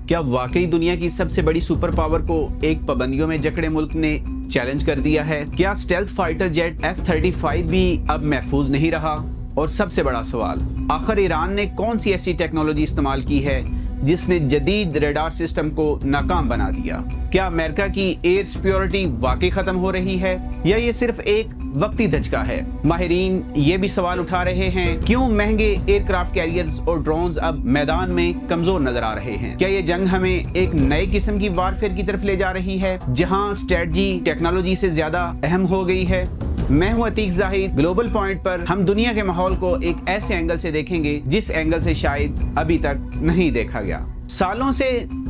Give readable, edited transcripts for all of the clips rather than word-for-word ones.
کیا واقعی دنیا کی سب سے بڑی سپر پاور کو ایک پابندیوں میں جکڑے ملک نے چیلنج کر دیا ہے؟ کیا اسٹیلتھ فائٹر جیٹ F-35 بھی اب محفوظ نہیں رہا؟ اور سب سے بڑا سوال، آخر ایران نے کون سی ایسی ٹیکنالوجی استعمال کی ہے جس نے جدید ریڈار سسٹم کو ناکام بنا دیا؟ کیا امریکہ کی ایئر سیکیورٹی واقعی ختم ہو رہی ہے یا یہ صرف ایک وقتی دھچکا ہے؟ ماہرین یہ بھی سوال اٹھا رہے ہیں، کیوں مہنگے ایئر کرافٹ کیریئرز اور ڈرونز اب میدان میں کمزور نظر آ رہے ہیں؟ کیا یہ جنگ ہمیں ایک نئے قسم کی وارفیئر کی طرف لے جا رہی ہے جہاں اسٹریٹجی ٹیکنالوجی سے زیادہ اہم ہو گئی ہے؟ میں ہوں عتیق ظاہر۔ گلوبل پوائنٹ پر ہم دنیا کے ماحول کو ایک ایسے اینگل سے دیکھیں گے جس اینگل سے شاید ابھی تک نہیں دیکھا گیا۔ سالوں سے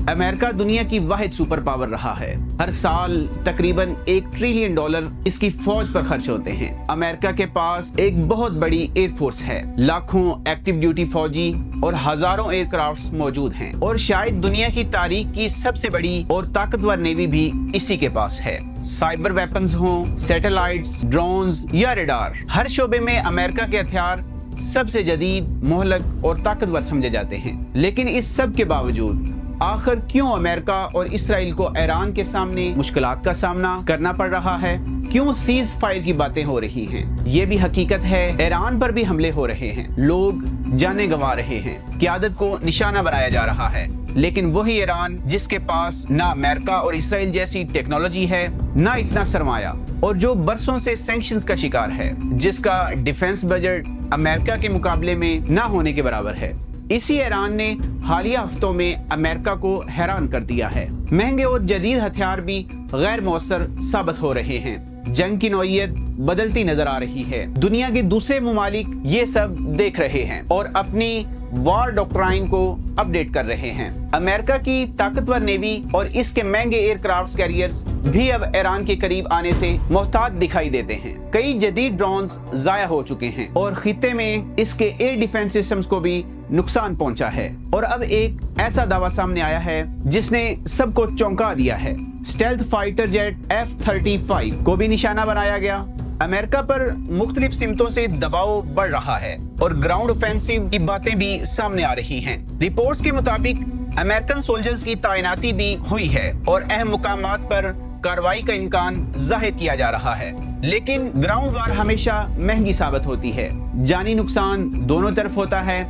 امریکہ دنیا کی واحد سپر پاور رہا ہے۔ ہر سال تقریباً $1 ٹریلین اس کی فوج پر خرچ ہوتے ہیں۔ امریکہ کے پاس ایک بہت بڑی ایئر فورس ہے، لاکھوں ایکٹیو ڈیوٹی فوجی اور ہزاروں ایئر کرافٹس موجود ہیں، اور شاید دنیا کی تاریخ کی سب سے بڑی اور طاقتور نیوی بھی اسی کے پاس ہے۔ سائبر ویپنز ہوں، سیٹلائٹس، ڈرونز یا ریڈار، ہر شعبے میں امریکہ کے ہتھیار سب سے جدید، مہلک اور طاقتور سمجھے جاتے ہیں۔ لیکن اس سب کے باوجود آخر کیوں امریکہ اور اسرائیل کو ایران کے سامنے مشکلات کا سامنا کرنا پڑ رہا ہے؟ کیوں سیز فائر کی باتیں ہو رہی ہیں؟ یہ بھی حقیقت ہے، ایران پر بھی حملے ہو رہے ہیں، لوگ جانیں گنوا رہے ہیں، قیادت کو نشانہ بنایا جا رہا ہے، لیکن وہی ایران جس کے پاس نہ امریکہ اور اسرائیل جیسی ٹیکنالوجی ہے، نہ اتنا سرمایہ، اور جو برسوں سے سینکشنز کا شکار ہے، جس کا ڈیفنس بجٹ امریکہ کے مقابلے میں نہ ہونے کے برابر ہے۔ اسی ایران نے حالیہ ہفتوں میں امریکہ کو حیران کر دیا ہے۔ مہنگے اور جدید ہتھیار بھی غیر مؤثر ثابت ہو رہے ہیں، جنگ کی نوعیت بدلتی نظر آ رہی ہے، دنیا کے دوسرے ممالک یہ سب دیکھ رہے ہیں اور اپنی وار ڈاکٹرائن کو اپڈیٹ کر رہے ہیں۔ امریکہ کی طاقتور نیوی اور اس کے مہنگے ایئر کرافٹ کیریئرز بھی اب ایران کے قریب آنے سے محتاط دکھائی دیتے ہیں۔ کئی جدید ڈرونز ضائع ہو چکے ہیں اور خطے میں اس کے ایئر ڈیفنس سسٹمز کو بھی نقصان پہنچا ہے، اور اب ایک ایسا دعویٰ سامنے آیا ہے جس نے سب کو چونکا دیا ہے۔ اسٹیلتھ فائٹر جیٹ F-35 کو بھی نشانہ بنایا گیا۔ امریکہ پر مختلف سمتوں سے دباؤ بڑھ رہا ہے اور گراؤنڈ اوفینسیو کی باتیں بھی سامنے آ رہی ہیں۔ رپورٹس کے مطابق امریکن سولجرز کی تعیناتی بھی ہوئی ہے اور اہم مقامات پر کارروائی کا امکان ظاہر کیا جا رہا ہے، لیکن گراؤنڈ وار ہمیشہ مہنگی ثابت ہوتی ہے، جانی نقصان دونوں طرف ہوتا ہے۔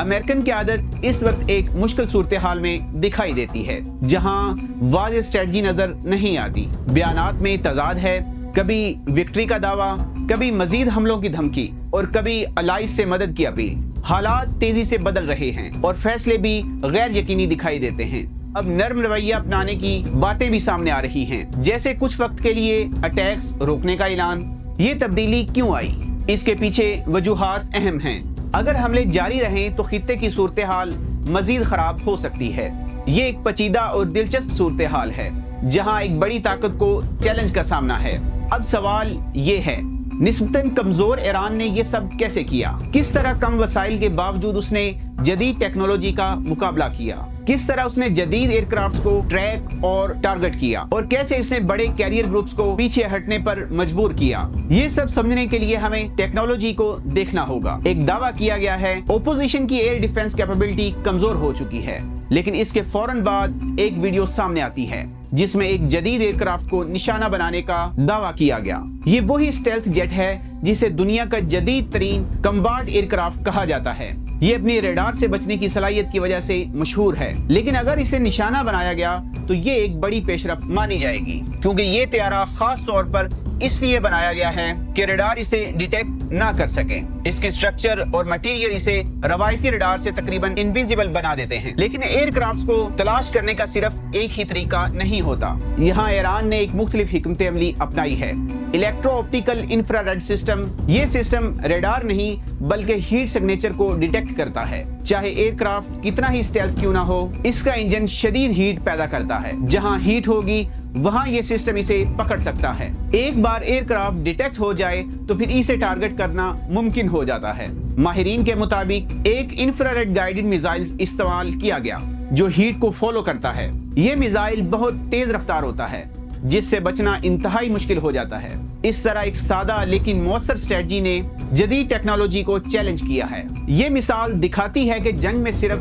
امریکن قیادت اس وقت ایک مشکل صورتحال میں دکھائی دیتی ہے جہاں واضح اسٹریٹجی نظر نہیں آتی، بیانات میں تضاد ہے، کبھی وکٹری کا دعویٰ، کبھی مزید حملوں کی دھمکی، اور کبھی الائز سے مدد کی اپیل۔ حالات تیزی سے بدل رہے ہیں اور فیصلے بھی غیر یقینی دکھائی دیتے ہیں۔ اب نرم رویہ اپنانے کی باتیں بھی سامنے آ رہی ہیں، جیسے کچھ وقت کے لیے اٹیکس روکنے کا اعلان۔ یہ تبدیلی کیوں آئی؟ اس کے پیچھے وجوہات اہم ہیں۔ اگر حملے جاری رہیں تو خطے کی صورتحال مزید خراب ہو سکتی ہے۔ یہ ایک پیچیدہ اور دلچسپ صورتحال ہے جہاں ایک بڑی طاقت کو چیلنج کا سامنا ہے۔ اب سوال یہ ہے، نسبتاً کمزور ایران نے یہ سب کیسے کیا؟ کس طرح کم وسائل کے باوجود اس نے جدید ٹیکنالوجی کا مقابلہ کیا؟ کس طرح اس نے جدید ایئر کرافٹس کو ٹریک اور ٹارگٹ کیا؟ اور کیسے اس نے بڑے کیریئر گروپس کو پیچھے ہٹنے پر مجبور کیا؟ یہ سب سمجھنے کے لیے ہمیں ٹیکنالوجی کو دیکھنا ہوگا۔ ایک دعویٰ کیا گیا ہے اپوزیشن کی ایئر ڈیفنس کیپیبلٹی کمزور ہو چکی ہے، لیکن اس کے فوراً بعد ایک ویڈیو سامنے آتی ہے جس میں ایک جدید ایئر کرافٹ کو نشانہ بنانے کا دعویٰ کیا گیا۔ یہ وہی اسٹیلتھ جیٹ ہے جسے دنیا کا جدید ترین کمباٹ ایئر کرافٹ کہا جاتا ہے۔ یہ اپنی ریڈار سے بچنے کی صلاحیت کی وجہ سے مشہور ہے، لیکن اگر اسے نشانہ بنایا گیا تو یہ ایک بڑی پیش رفت مانی جائے گی، کیونکہ یہ طیارہ خاص طور پر اس لیے بنایا گیا ہے کہ ریڈار اسے ڈیٹیکٹ نہ کر سکے۔ اس کی سٹرکچر اور مٹیریل اسے روایتی ریڈار سے تقریباً انویزیبل بنا دیتے ہیں، لیکن ایئر کرافٹس کو تلاش کرنے کا صرف ایک ہی طریقہ نہیں ہوتا۔ یہاں ایران نے ایک مختلف حکمت عملی اپنائی ہے۔ الیکٹرو آپٹیکل انفراریڈ سسٹم، یہ سسٹم ریڈار نہیں بلکہ ہیٹ سگنیچر کو ڈیٹیکٹ کرتا ہے۔ چاہے ایئر کرافٹ کتنا ہی اسٹیلتھ کیوں نہ ہو، اس کا انجن شدید ہیٹ پیدا کرتا ہے۔ جہاں ہیٹ ہوگی وہاں یہ سسٹم اسے پکڑ سکتا ہے۔ ایک بار ایئر کرافٹ ڈیٹیکٹ ہو جائے تو پھر اسے ٹارگٹ کرنا ممکن ہو جاتا ہے۔ ماہرین کے مطابق ایک انفراریڈ گائیڈڈ میزائل استعمال کیا گیا جو ہیٹ کو فالو کرتا ہے۔ یہ میزائل بہت تیز رفتار ہوتا ہے جس سے بچنا انتہائی مشکل ہو جاتا ہے۔ اس طرح ایک سادہ لیکن مؤثر اسٹریٹجی نے جدید ٹیکنالوجی کو چیلنج کیا ہے۔ یہ مثال دکھاتی ہے کہ جنگ میں صرف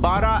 12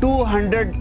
$200